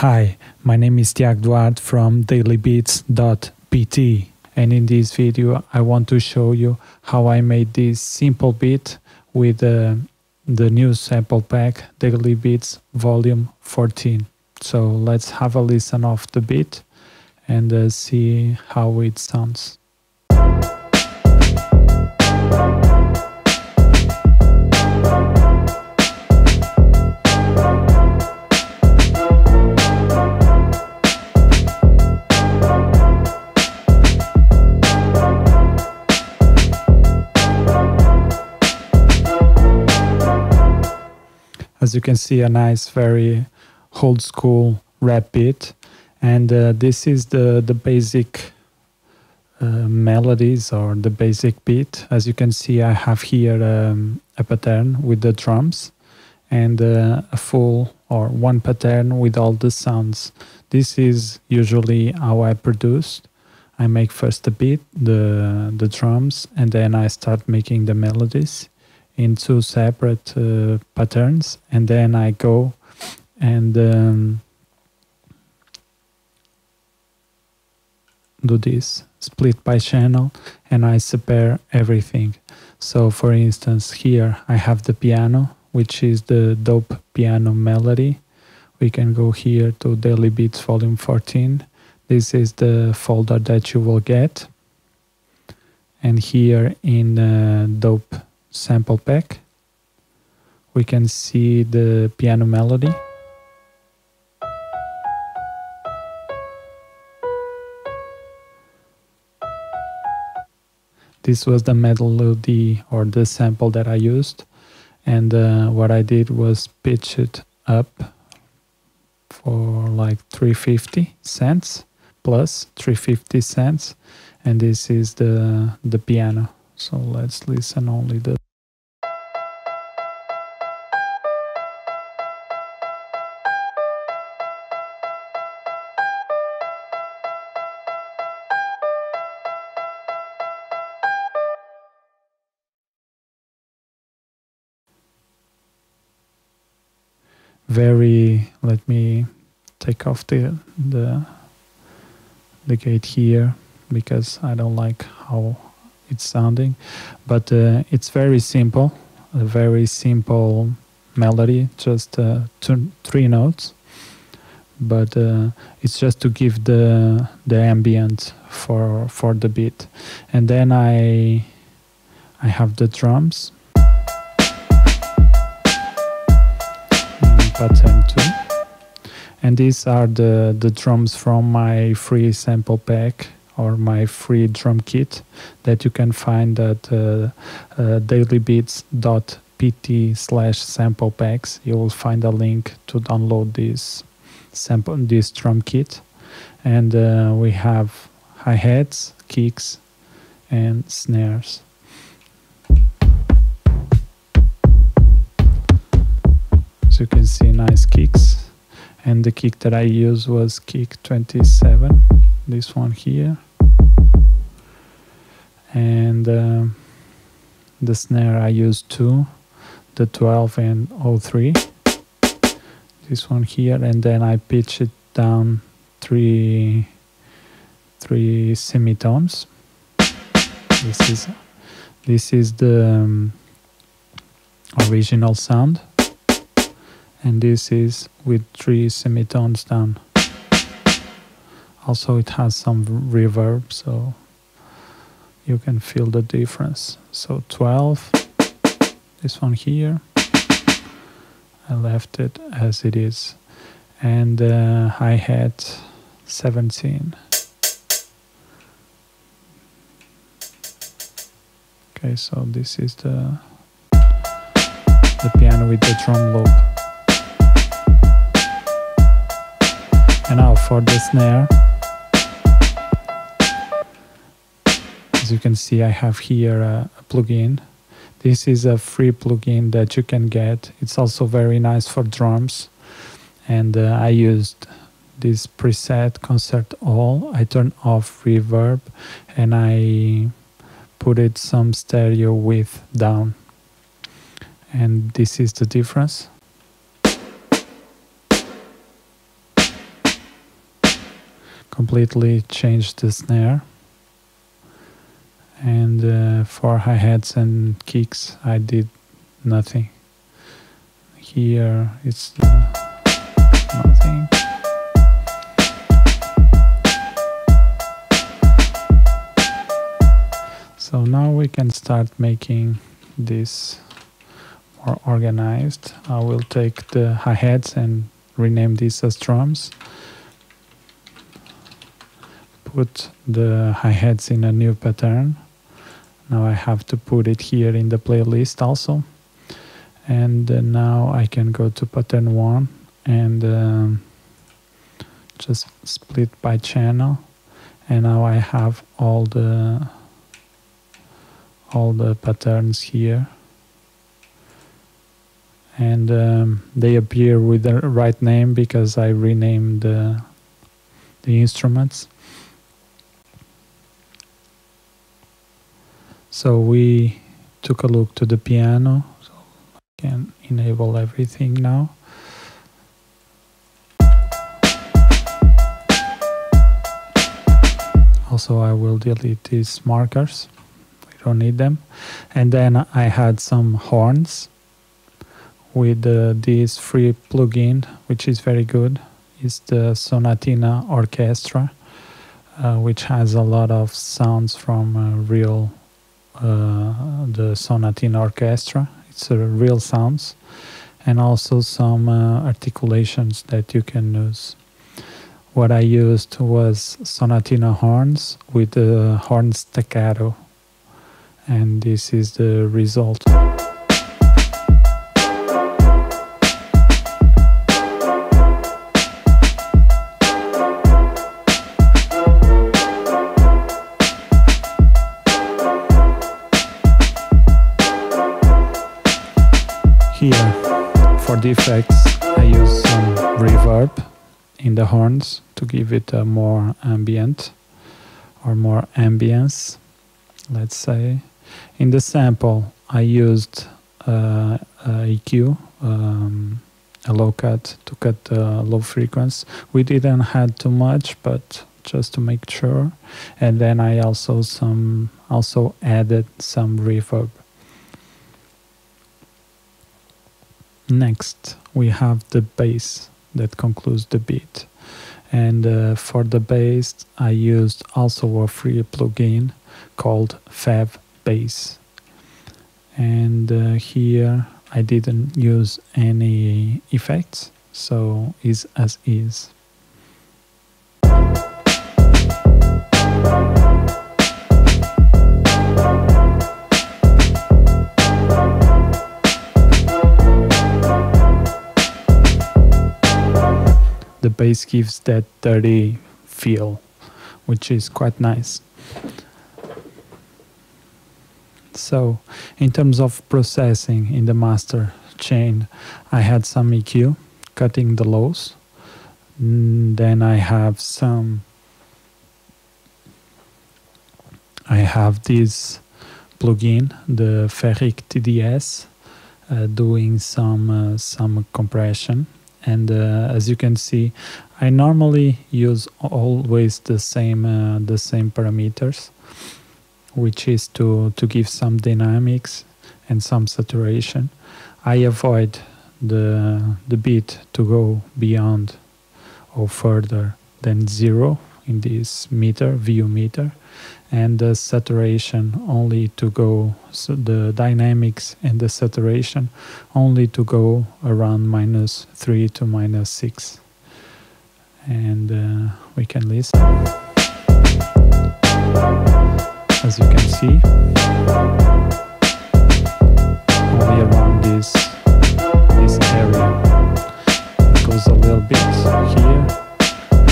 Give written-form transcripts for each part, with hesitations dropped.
Hi, my name is Tiago Duarte from dailybeats.pt, and in this video I want to show you how I made this simple beat with the new sample pack Daily Beats Volume 14. So let's have a listen of the beat and see how it sounds. As you can see, a nice, very old school rap beat, and this is the basic melodies or the basic beat. As you can see, I have here a pattern with the drums and a full or one pattern with all the sounds. This is usually how I produce. I make first the beat, the drums, and then I start making the melodies in two separate patterns, and then I go and do this split by channel, and I separe everything. So for instance, here I have the piano, which is the dope piano melody. We can go here to Daily Beats Volume 14. This is the folder that you will get, and here in dope sample pack we can see the piano melody. This was the melody or the sample that I used, and what I did was pitch it up for like 350 cents plus 350 cents, and this is the piano. So let's listen only the very, let me take off the gate here because I don't like how it's sounding, but it's very simple, a very simple melody, just three notes, but it's just to give the ambient for the beat. And then I have the drums in pattern 2, and these are the drums from my free sample pack or my free drum kit that you can find at dailybeats.pt/sample packs. You will find a link to download this drum kit, and we have hi-hats, kicks, and snares. As you can see, nice kicks, and the kick that I used was kick 27. This one here, and the snare I used two, the 12 and 03, this one here, and then I pitch it down three semitones. This is the original sound, and this is with 3 semitones down. Also, it has some reverb, so you can feel the difference. So 12, this one here, I left it as it is, and hi-hat 17. Okay, so this is the piano with the drum loop. And now for the snare, as you can see, I have here a plugin. This is a free plugin that you can get. It's also very nice for drums, and I used this preset Concert All. I turned off reverb and I put it some stereo width down, and this is the difference. completely changed the snare. And for hi-hats and kicks I did nothing. Here it's nothing. So now we can start making this more organized. I will take the hi-hats and rename this as drums. Put the hi-hats in a new pattern. Now I have to put it here in the playlist also. And now I can go to pattern 1 and just split by channel. And now I have all the patterns here. And they appear with the right name because I renamed the instruments. So we took a look to the piano, so I can enable everything now. Also I will delete these markers, we don't need them. And then I had some horns with this free plugin, which is very good. It's the Sonatina Orchestra, which has a lot of sounds from the Sonatina Orchestra. It's real sounds, and also some articulations that you can use. What I used was Sonatina horns with the horn staccato, and this is the result. Here, for the effects, I use some reverb in the horns to give it a more ambient or more ambience, let's say. In the sample, I used a EQ, a low cut, to cut the low frequency. We didn't have too much, but just to make sure. And then I also added some reverb. Next, we have the bass that concludes the beat. And for the bass, I used also a free plugin called Fab Bass. And here I didn't use any effects, so it's as is. The bass gives that dirty feel, which is quite nice. So, in terms of processing in the master chain, I had some EQ, cutting the lows. Then I have this plugin, the Ferric TDS, doing some compression. And as you can see, I normally use always the same parameters, which is to give some dynamics and some saturation. I avoid the beat to go beyond or further than 0 in this view meter, and the saturation only to go, so the dynamics and the saturation only to go around -3 to -6. And we can listen. As you can see, only around this area. It goes a little bit here,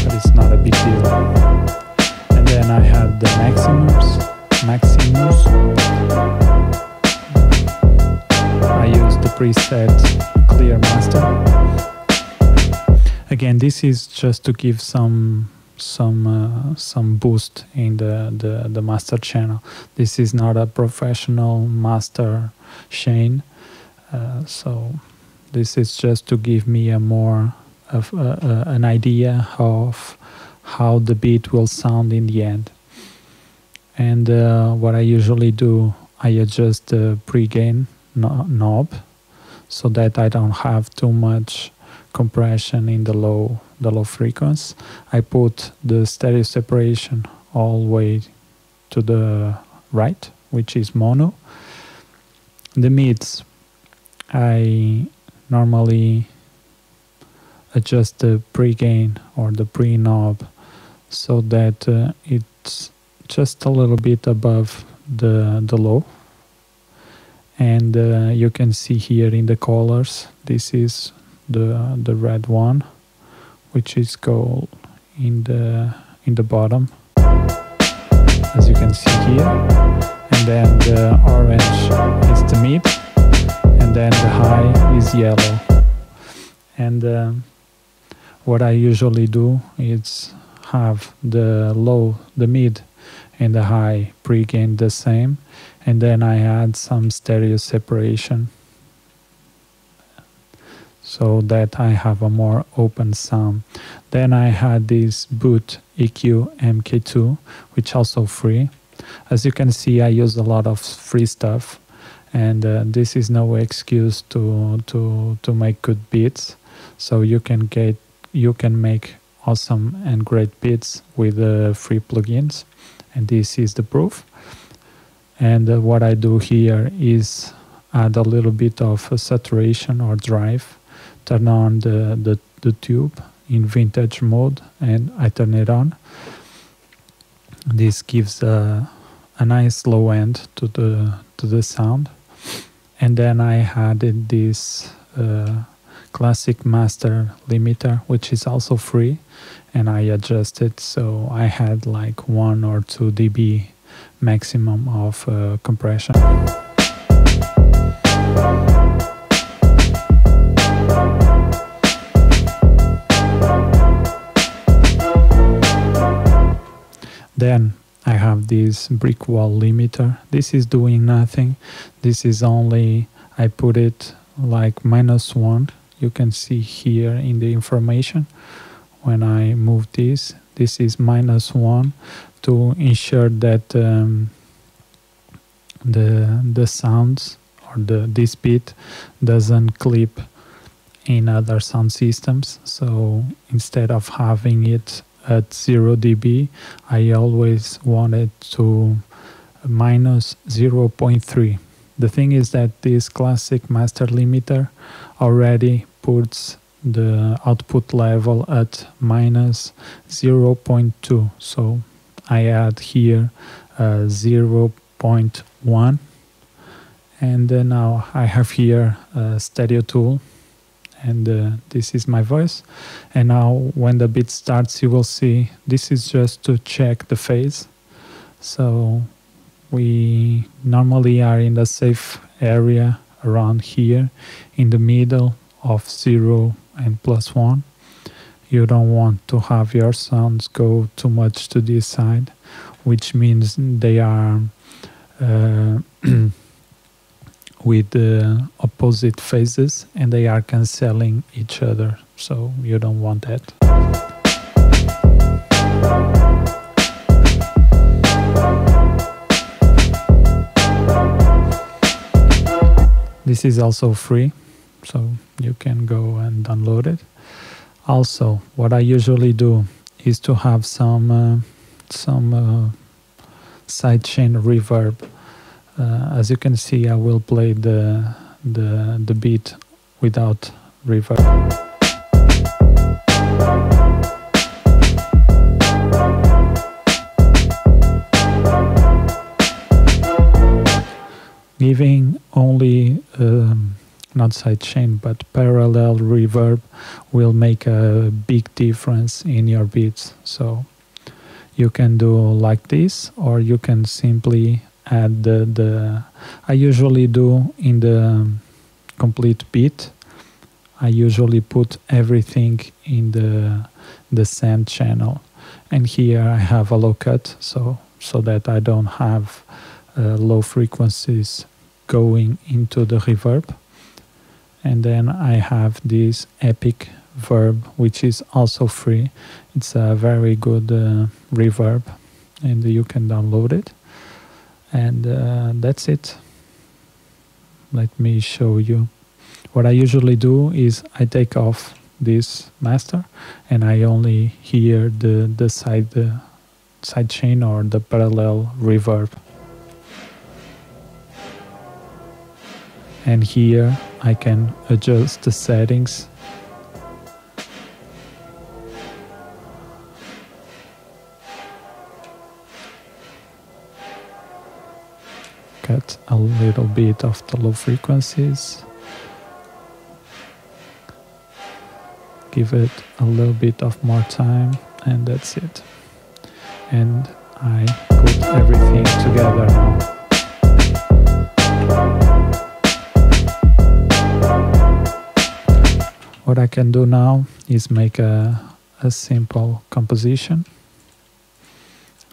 but it's not a big deal. And then I have the Maximus. I use the preset Clear Master. Again, this is just to give some boost in the master channel. This is not a professional master chain, so this is just to give me a more of an idea of how the beat will sound in the end. And what I usually do, I adjust the pre-gain knob so that I don't have too much compression in the low frequency. I put the stereo separation all the way to the right, which is mono. The mids, I normally adjust the pre-gain or the pre-knob so that it's just a little bit above the low. And you can see here in the colors, this is the red one, which is gold in the bottom, as you can see here. And then the orange is the mid, and then the high is yellow. And what I usually do is have the low, the mid, and the high pre-gain the same, and then I add some stereo separation so that I have a more open sound. Then I had this Boot EQ MK2, which also free. As you can see, I use a lot of free stuff, and this is no excuse to make good beats. So you can make awesome and great beats with free plugins, and this is the proof. And what I do here is add a little bit of saturation or drive, turn on the tube in vintage mode, and I turn it on. This gives a nice low end to the sound. And then I added this classic master limiter, which is also free, and I adjusted so I had like 1 or 2 dB maximum of compression. Then I have this brick wall limiter. This is doing nothing. This is only, I put it like -1. You can see here in the information when I move this is -1 to ensure that the sounds or this beat doesn't clip in other sound systems. So instead of having it at 0 dB, I always wanted to -0.3. The thing is that this classic master limiter already puts the output level at -0.2. So I add here 0.1, and now I have here a stereo tool, and this is my voice. And now when the beat starts, you will see this is just to check the phase. So we normally are in the safe area around here in the middle of 0 and +1. You don't want to have your sounds go too much to this side, which means they are with the opposite phases and they are cancelling each other. So you don't want that. This is also free, so you can go and download it. Also, what I usually do is to have some sidechain reverb. As you can see, I will play the beat without reverb. Giving only not sidechain but parallel reverb will make a big difference in your beats. So you can do like this, or you can simply add I usually do in the complete beat, I usually put everything in the send channel, and here I have a low cut so that I don't have low frequencies going into the reverb. And then I have this epic Reverb, which is also free. It's a very good reverb, and you can download it. And that's it. Let me show you. What I usually do is I take off this master and I only hear the side chain or the parallel reverb. And here I can adjust the settings. Cut a little bit of the low frequencies. Give it a little bit of more time, and that's it. And I put everything together now. What I can do now is make a simple composition.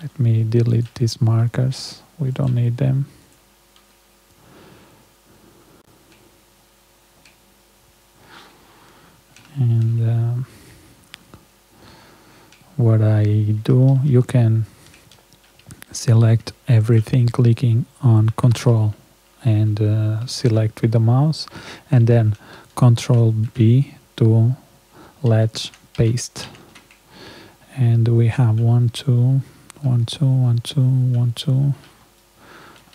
Let me delete these markers, we don't need them. And what I do, you can select everything clicking on Control and select with the mouse, and then Control B to latch paste. And we have 1, 2, 1, 2, 1, 2, 1, 2.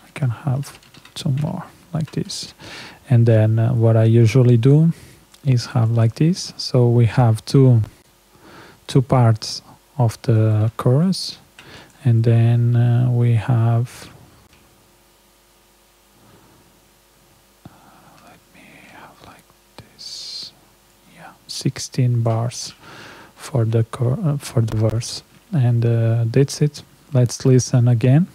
I can have 2 more like this. And then what I usually do is have like this. So we have two parts of the chorus, and then we have let me have like this, 16 bars for the verse, and that's it. Let's listen again.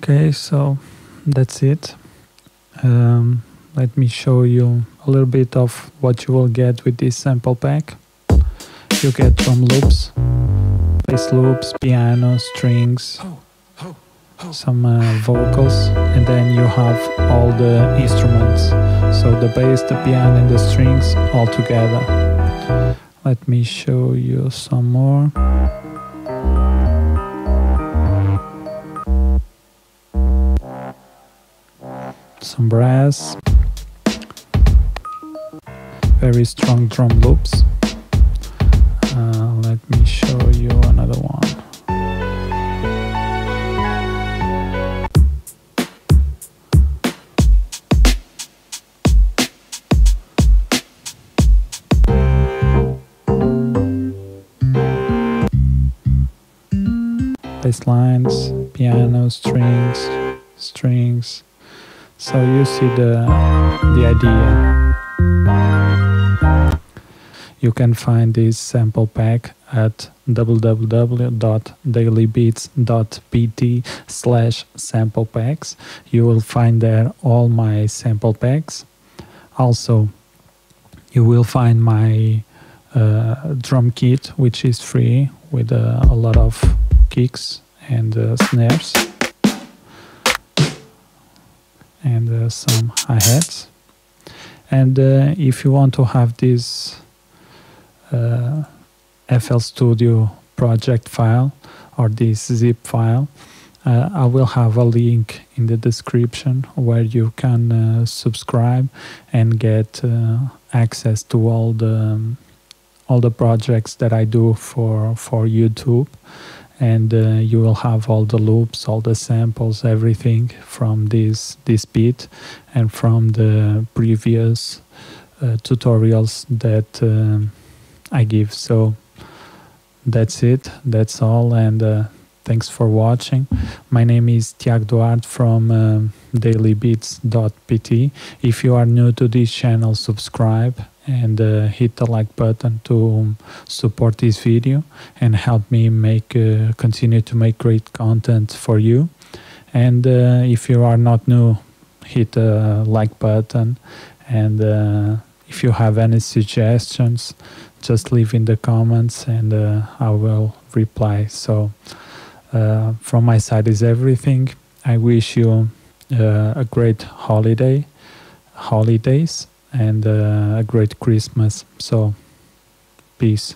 Okay, so that's it. Let me show you a little bit of what you will get with this sample pack. You get drum loops, bass loops, piano, strings, some vocals, and then you have all the instruments. So the bass, the piano, and the strings all together. Let me show you some more. Some brass, very strong drum loops. Let me show you another one. Bass lines, piano, strings. So you see the idea. You can find this sample pack at www.dailybeats.pt/samplepacks. You will find there all my sample packs. Also, you will find my drum kit, which is free with a lot of kicks and snares and some hi-hats. And if you want to have this FL Studio project file or this zip file, I will have a link in the description where you can subscribe and get access to all the projects that I do for YouTube, and you will have all the loops, all the samples, everything from this beat and from the previous tutorials that I give. So that's it, that's all, and thanks for watching. My name is Tiago Duarte from dailybeats.pt. If you are new to this channel, subscribe and hit the like button to support this video and help me continue to make great content for you. And if you are not new, hit the like button, and if you have any suggestions, just leave in the comments and I will reply. So from my side is everything. I wish you a great holidays, and a great Christmas. So peace.